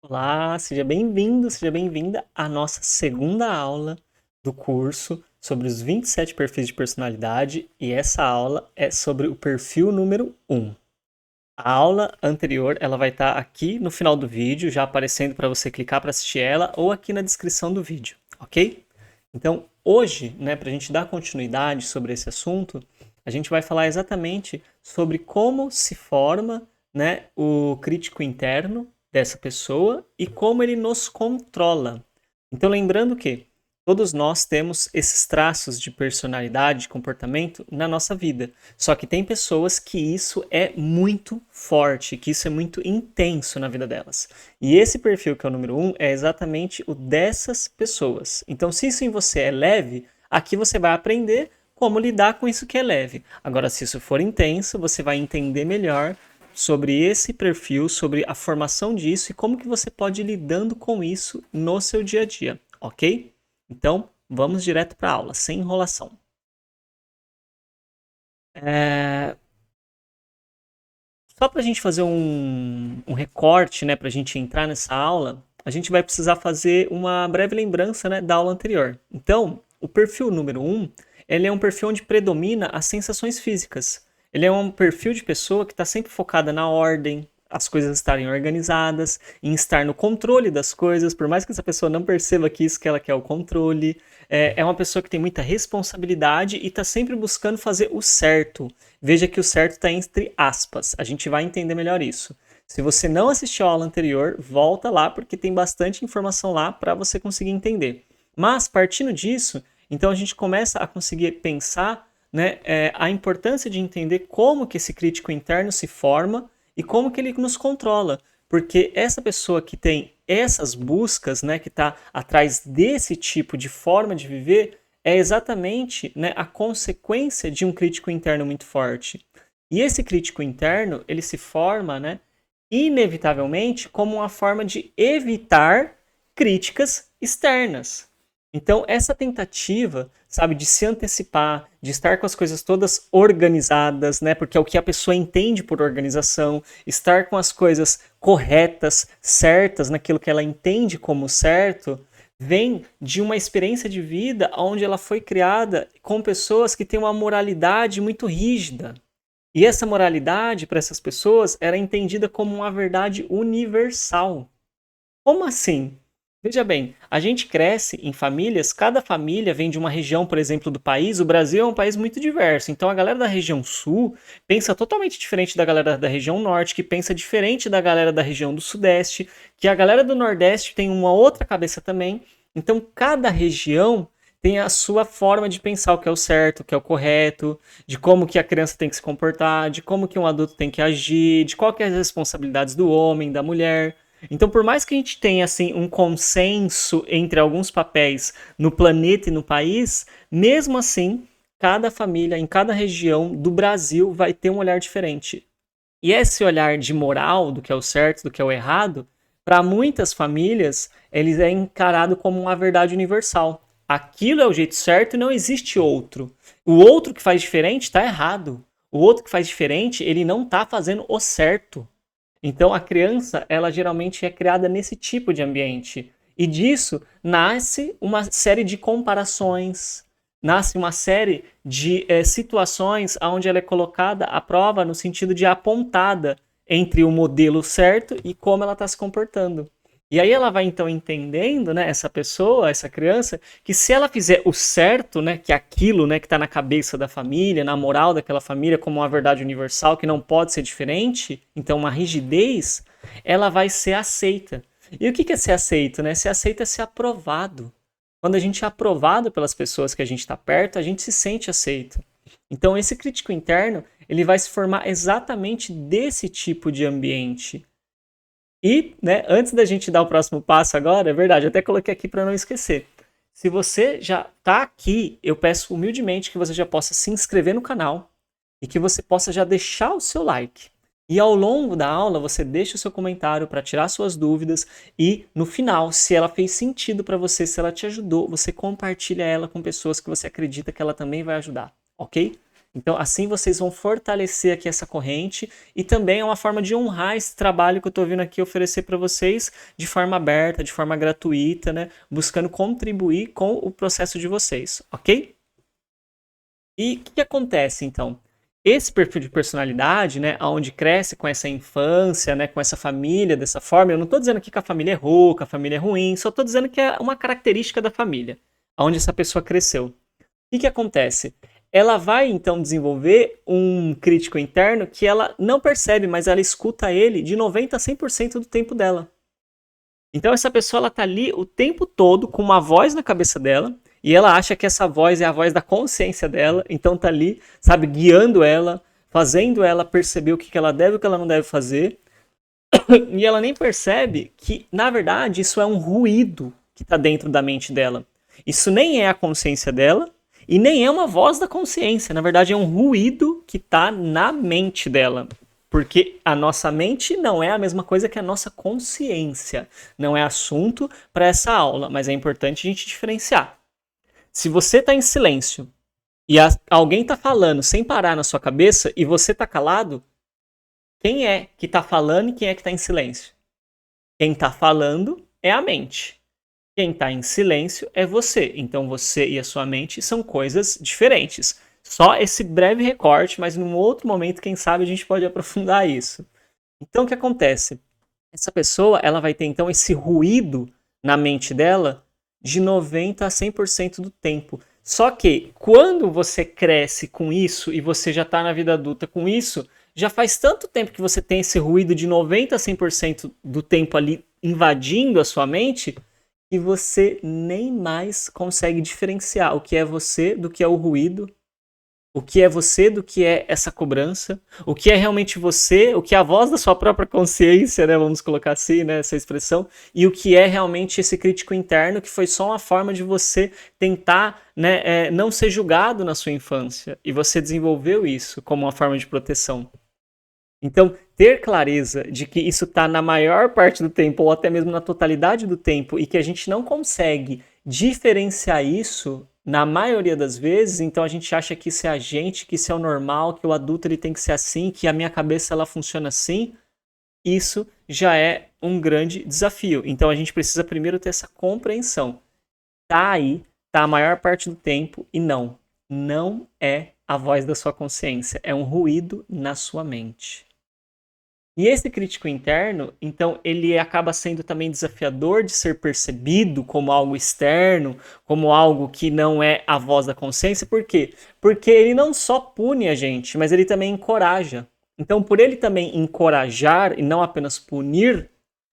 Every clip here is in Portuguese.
Olá, seja bem-vindo, seja bem-vinda à nossa segunda aula do curso sobre os 27 perfis de personalidade, e essa aula é sobre o perfil número 1. A aula anterior, ela vai estar aqui no final do vídeo, já aparecendo para você clicar para assistir ela, ou aqui na descrição do vídeo, ok? Então, hoje, para a gente dar continuidade sobre esse assunto, a gente vai falar exatamente sobre como se forma, o crítico interno dessa pessoa e como ele nos controla. Então, lembrando que todos nós temos esses traços de personalidade, de comportamento na nossa vida. Só que tem pessoas que isso é muito forte, que isso é muito intenso na vida delas. E esse perfil, que é o número 1, é exatamente o dessas pessoas. Então, se isso em você é leve, aqui você vai aprender como lidar com isso que é leve. Agora, se isso for intenso, você vai entender melhor sobre esse perfil, sobre a formação disso e como que você pode ir lidando com isso no seu dia a dia, ok? Então, vamos direto para a aula, sem enrolação. Só para a gente fazer um recorte, para a gente entrar nessa aula, a gente vai precisar fazer uma breve lembrança, da aula anterior. Então, o perfil número 1, ele é um perfil onde predomina as sensações físicas. Ele é um perfil de pessoa que está sempre focada na ordem, as coisas estarem organizadas, em estar no controle das coisas, por mais que essa pessoa não perceba que isso que ela quer é o controle. É uma pessoa que tem muita responsabilidade e está sempre buscando fazer o certo. Veja que o certo está entre aspas. A gente vai entender melhor isso. Se você não assistiu a aula anterior, volta lá porque tem bastante informação lá para você conseguir entender. Mas partindo disso, então a gente começa a conseguir pensar, a importância de entender como que esse crítico interno se forma e como que ele nos controla. Porque essa pessoa que tem essas buscas, que está atrás desse tipo de forma de viver, é exatamente, a consequência de um crítico interno muito forte. E esse crítico interno, ele se forma, inevitavelmente como uma forma de evitar críticas externas. Então, essa tentativa, sabe, de se antecipar, de estar com as coisas todas organizadas, porque é o que a pessoa entende por organização, estar com as coisas corretas, certas, naquilo que ela entende como certo, vem de uma experiência de vida onde ela foi criada com pessoas que têm uma moralidade muito rígida. E essa moralidade, para essas pessoas, era entendida como uma verdade universal. Como assim? Veja bem, a gente cresce em famílias, cada família vem de uma região, por exemplo, do país. O Brasil é um país muito diverso, então a galera da região sul pensa totalmente diferente da galera da região norte, que pensa diferente da galera da região do sudeste, que a galera do nordeste tem uma outra cabeça também. Então cada região tem a sua forma de pensar o que é o certo, o que é o correto, de como que a criança tem que se comportar, de como que um adulto tem que agir, de qual que é as responsabilidades do homem, da mulher. Então, por mais que a gente tenha assim um consenso entre alguns papéis no planeta e no país, mesmo assim, cada família em cada região do Brasil vai ter um olhar diferente. E esse olhar de moral, do que é o certo, do que é o errado, para muitas famílias, ele é encarado como uma verdade universal. Aquilo é o jeito certo e não existe outro. O outro que faz diferente está errado. O outro que faz diferente, ele não está fazendo o certo. Então a criança, ela geralmente é criada nesse tipo de ambiente. E disso nasce uma série de comparações, nasce uma série de situações onde ela é colocada à prova no sentido de apontada entre o modelo certo e como ela está se comportando. E aí ela vai então entendendo, essa pessoa, essa criança, que se ela fizer o certo, que é aquilo, que está na cabeça da família, na moral daquela família como uma verdade universal que não pode ser diferente, então uma rigidez, ela vai ser aceita. E o que é ser aceito, Ser aceito é ser aprovado. Quando a gente é aprovado pelas pessoas que a gente está perto, a gente se sente aceito. Então esse crítico interno, ele vai se formar exatamente desse tipo de ambiente. E, antes da gente dar o próximo passo agora, é verdade, eu até coloquei aqui para não esquecer. Se você já está aqui, eu peço humildemente que você já possa se inscrever no canal e que você possa já deixar o seu like. E ao longo da aula, você deixa o seu comentário para tirar suas dúvidas e, no final, se ela fez sentido para você, se ela te ajudou, você compartilha ela com pessoas que você acredita que ela também vai ajudar, ok? Então, assim vocês vão fortalecer aqui essa corrente e também é uma forma de honrar esse trabalho que eu estou vindo aqui oferecer para vocês de forma aberta, de forma gratuita, né? Buscando contribuir com o processo de vocês, ok? E o que acontece, então? Esse perfil de personalidade, né, onde cresce com essa infância, né, com essa família dessa forma, eu não estou dizendo aqui que a família errou, que a família é ruim, só estou dizendo que é uma característica da família, onde essa pessoa cresceu. O que acontece? Ela vai, então, desenvolver um crítico interno que ela não percebe, mas ela escuta ele de 90% a 100% do tempo dela. Então, essa pessoa, ela tá ali o tempo todo com uma voz na cabeça dela, e ela acha que essa voz é a voz da consciência dela, então tá ali, sabe, guiando ela, fazendo ela perceber o que ela deve e o que ela não deve fazer, e ela nem percebe que, na verdade, isso é um ruído que tá dentro da mente dela. Isso nem é a consciência dela, e nem é uma voz da consciência, na verdade é um ruído que está na mente dela. Porque a nossa mente não é a mesma coisa que a nossa consciência. Não é assunto para essa aula, mas é importante a gente diferenciar. Se você está em silêncio e alguém está falando sem parar na sua cabeça e você está calado, quem é que está falando e quem é que está em silêncio? Quem está falando é a mente. Quem está em silêncio é você. Então você e a sua mente são coisas diferentes. Só esse breve recorte, mas num outro momento, quem sabe, a gente pode aprofundar isso. Então o que acontece? Essa pessoa ela vai ter então esse ruído na mente dela de 90% a 100% do tempo. Só que quando você cresce com isso e você já está na vida adulta com isso, já faz tanto tempo que você tem esse ruído de 90% a 100% do tempo ali invadindo a sua mente, que você nem mais consegue diferenciar o que é você do que é o ruído, o que é você do que é essa cobrança, o que é realmente você, o que é a voz da sua própria consciência, né, vamos colocar assim, né, essa expressão, e o que é realmente esse crítico interno que foi só uma forma de você tentar, né, não ser julgado na sua infância, e você desenvolveu isso como uma forma de proteção. Então, ter clareza de que isso está na maior parte do tempo, ou até mesmo na totalidade do tempo, e que a gente não consegue diferenciar isso na maioria das vezes, então a gente acha que isso é a gente, que isso é o normal, que o adulto ele tem que ser assim, que a minha cabeça ela funciona assim, isso já é um grande desafio. Então a gente precisa primeiro ter essa compreensão. Tá aí, tá a maior parte do tempo, e não é a voz da sua consciência, é um ruído na sua mente. E esse crítico interno, então, ele acaba sendo também desafiador de ser percebido como algo externo, como algo que não é a voz da consciência. Por quê? Porque ele não só pune a gente, mas ele também encoraja. Então, por ele também encorajar e não apenas punir,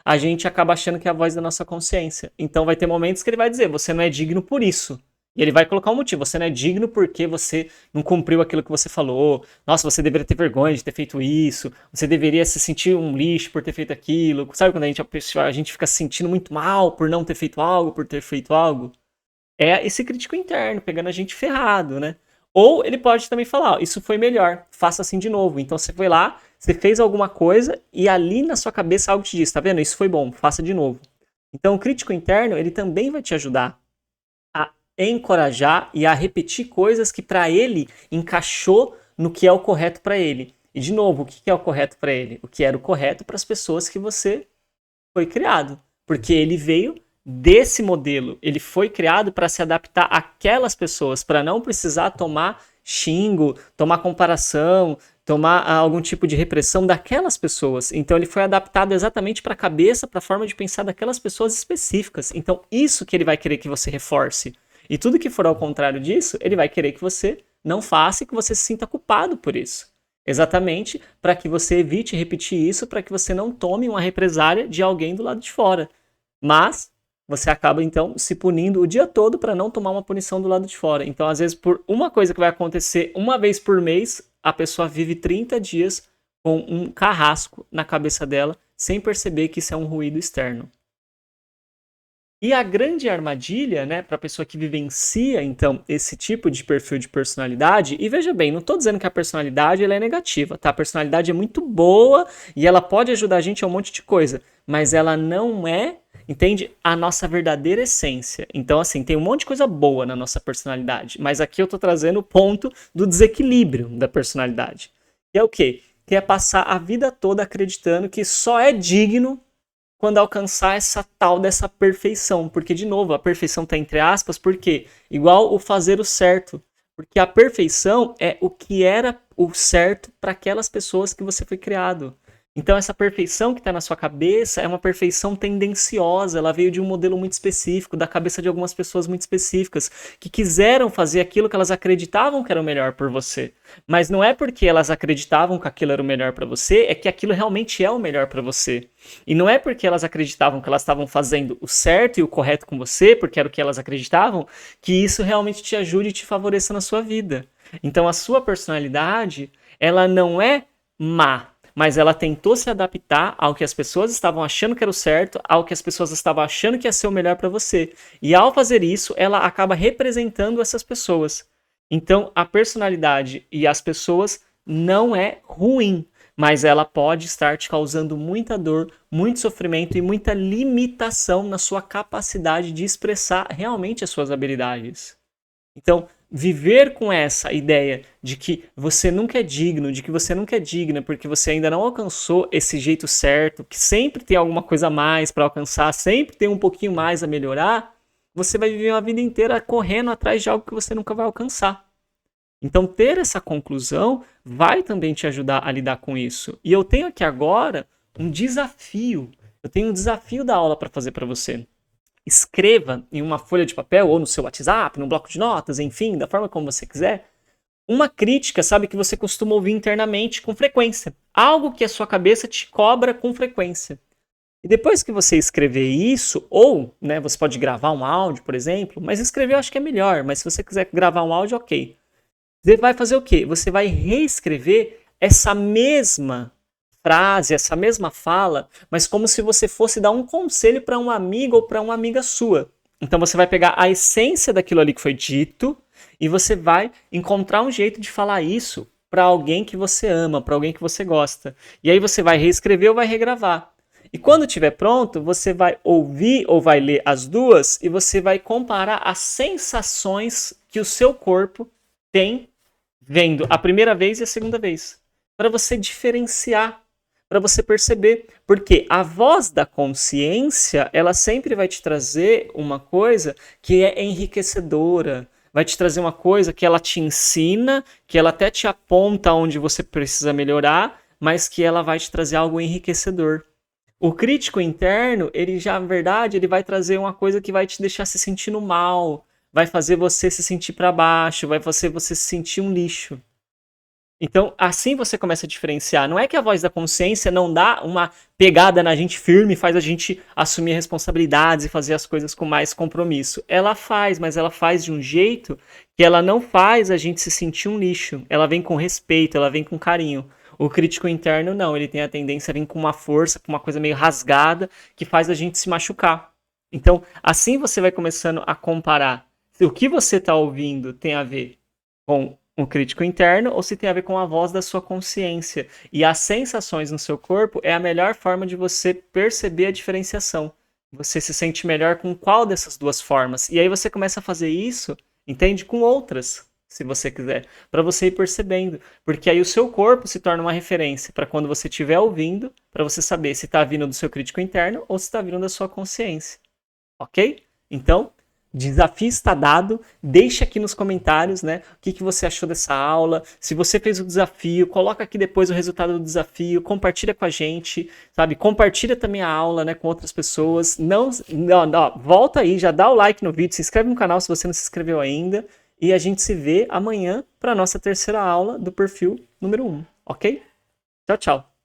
a gente acaba achando que é a voz da nossa consciência. Então, vai ter momentos que ele vai dizer, você não é digno por isso. E ele vai colocar um motivo. Você não é digno porque você não cumpriu aquilo que você falou. Nossa, você deveria ter vergonha de ter feito isso. Você deveria se sentir um lixo por ter feito aquilo. Sabe quando a gente fica se sentindo muito mal por não ter feito algo, por ter feito algo? É esse crítico interno, pegando a gente ferrado, né? Ou ele pode também falar, ó, isso foi melhor, faça assim de novo. Então você foi lá, você fez alguma coisa e ali na sua cabeça algo te diz, tá vendo? Isso foi bom, faça de novo. Então o crítico interno, ele também vai te ajudar encorajar e a repetir coisas que para ele encaixou no que é o correto para ele. E de novo, o que é o correto para ele? O que era o correto para as pessoas que você foi criado. Porque ele veio desse modelo. Ele foi criado para se adaptar àquelas pessoas, para não precisar tomar xingo, tomar comparação, tomar algum tipo de repressão daquelas pessoas. Então ele foi adaptado exatamente para a cabeça, para a forma de pensar daquelas pessoas específicas. Então isso que ele vai querer que você reforce. E tudo que for ao contrário disso, ele vai querer que você não faça e que você se sinta culpado por isso. Exatamente para que você evite repetir isso, para que você não tome uma represália de alguém do lado de fora. Mas você acaba, então, se punindo o dia todo para não tomar uma punição do lado de fora. Então, às vezes, por uma coisa que vai acontecer uma vez por mês, a pessoa vive 30 dias com um carrasco na cabeça dela, sem perceber que isso é um ruído externo. E a grande armadilha, né, para a pessoa que vivencia, então, esse tipo de perfil de personalidade, e veja bem, não estou dizendo que a personalidade ela é negativa, tá? A personalidade é muito boa e ela pode ajudar a gente a um monte de coisa, mas ela não é entende? A nossa verdadeira essência. Então, assim, tem um monte de coisa boa na nossa personalidade, mas aqui eu tô trazendo o ponto do desequilíbrio da personalidade. Que é o quê? Que é passar a vida toda acreditando que só é digno quando alcançar essa tal dessa perfeição. Porque, de novo, a perfeição está entre aspas, porque igual o fazer o certo. Porque a perfeição é o que era o certo para aquelas pessoas que você foi criado. Então, essa perfeição que está na sua cabeça é uma perfeição tendenciosa. Ela veio de um modelo muito específico, da cabeça de algumas pessoas muito específicas, que quiseram fazer aquilo que elas acreditavam que era o melhor por você. Mas não é porque elas acreditavam que aquilo era o melhor para você, é que aquilo realmente é o melhor para você. E não é porque elas acreditavam que elas estavam fazendo o certo e o correto com você, porque era o que elas acreditavam, que isso realmente te ajude e te favoreça na sua vida. Então, a sua personalidade, ela não é má, mas ela tentou se adaptar ao que as pessoas estavam achando que era o certo, ao que as pessoas estavam achando que ia ser o melhor para você. E ao fazer isso, ela acaba representando essas pessoas. Então, a personalidade e as pessoas não é ruim, mas ela pode estar te causando muita dor, muito sofrimento e muita limitação na sua capacidade de expressar realmente as suas habilidades. Então, viver com essa ideia de que você nunca é digno, de que você nunca é digna porque você ainda não alcançou esse jeito certo, que sempre tem alguma coisa a mais para alcançar, sempre tem um pouquinho mais a melhorar, você vai viver uma vida inteira correndo atrás de algo que você nunca vai alcançar. Então, ter essa conclusão vai também te ajudar a lidar com isso. E eu tenho aqui agora um desafio. Eu tenho um desafio da aula para fazer para você. Escreva em uma folha de papel ou no seu WhatsApp, no bloco de notas, enfim, da forma como você quiser, uma crítica, sabe, que você costuma ouvir internamente com frequência. Algo que a sua cabeça te cobra com frequência. E depois que você escrever isso, ou, né, você pode gravar um áudio, por exemplo, mas escrever eu acho que é melhor, mas se você quiser gravar um áudio, ok. Você vai fazer o quê? Você vai reescrever essa mesma frase, essa mesma fala, mas como se você fosse dar um conselho para um amigo ou para uma amiga sua. Então você vai pegar a essência daquilo ali que foi dito e você vai encontrar um jeito de falar isso para alguém que você ama, para alguém que você gosta. E aí você vai reescrever ou vai regravar. E quando estiver pronto, você vai ouvir ou vai ler as duas e você vai comparar as sensações que o seu corpo tem vendo a primeira vez e a segunda vez. Para você diferenciar, para você perceber. Porque a voz da consciência, ela sempre vai te trazer uma coisa que é enriquecedora, vai te trazer uma coisa que ela te ensina, que ela até te aponta onde você precisa melhorar, mas que ela vai te trazer algo enriquecedor. O crítico interno, ele já, na verdade, ele vai trazer uma coisa que vai te deixar se sentindo mal, vai fazer você se sentir para baixo, vai fazer você se sentir um lixo. Então, assim você começa a diferenciar. Não é que a voz da consciência não dá uma pegada na gente firme e faz a gente assumir responsabilidades e fazer as coisas com mais compromisso. Ela faz, mas ela faz de um jeito que ela não faz a gente se sentir um lixo. Ela vem com respeito, ela vem com carinho. O crítico interno não, ele tem a tendência a vir com uma força, com uma coisa meio rasgada, que faz a gente se machucar. Então, assim você vai começando a comparar se o que você está ouvindo tem a ver com um crítico interno ou se tem a ver com a voz da sua consciência. E as sensações no seu corpo é a melhor forma de você perceber a diferenciação. Você se sente melhor com qual dessas duas formas. E aí você começa a fazer isso, entende? Com outras, se você quiser, para você ir percebendo. Porque aí o seu corpo se torna uma referência para quando você estiver ouvindo, para você saber se está vindo do seu crítico interno ou se está vindo da sua consciência. Ok? Então, desafio está dado, deixa aqui nos comentários, né, o que você achou dessa aula, se você fez o desafio, coloca aqui depois o resultado do desafio, compartilha com a gente, sabe, compartilha também a aula, né, com outras pessoas, não, volta aí, já dá o like no vídeo, se inscreve no canal se você não se inscreveu ainda, e a gente se vê amanhã para a nossa terceira aula do perfil número 1, ok? Tchau, tchau!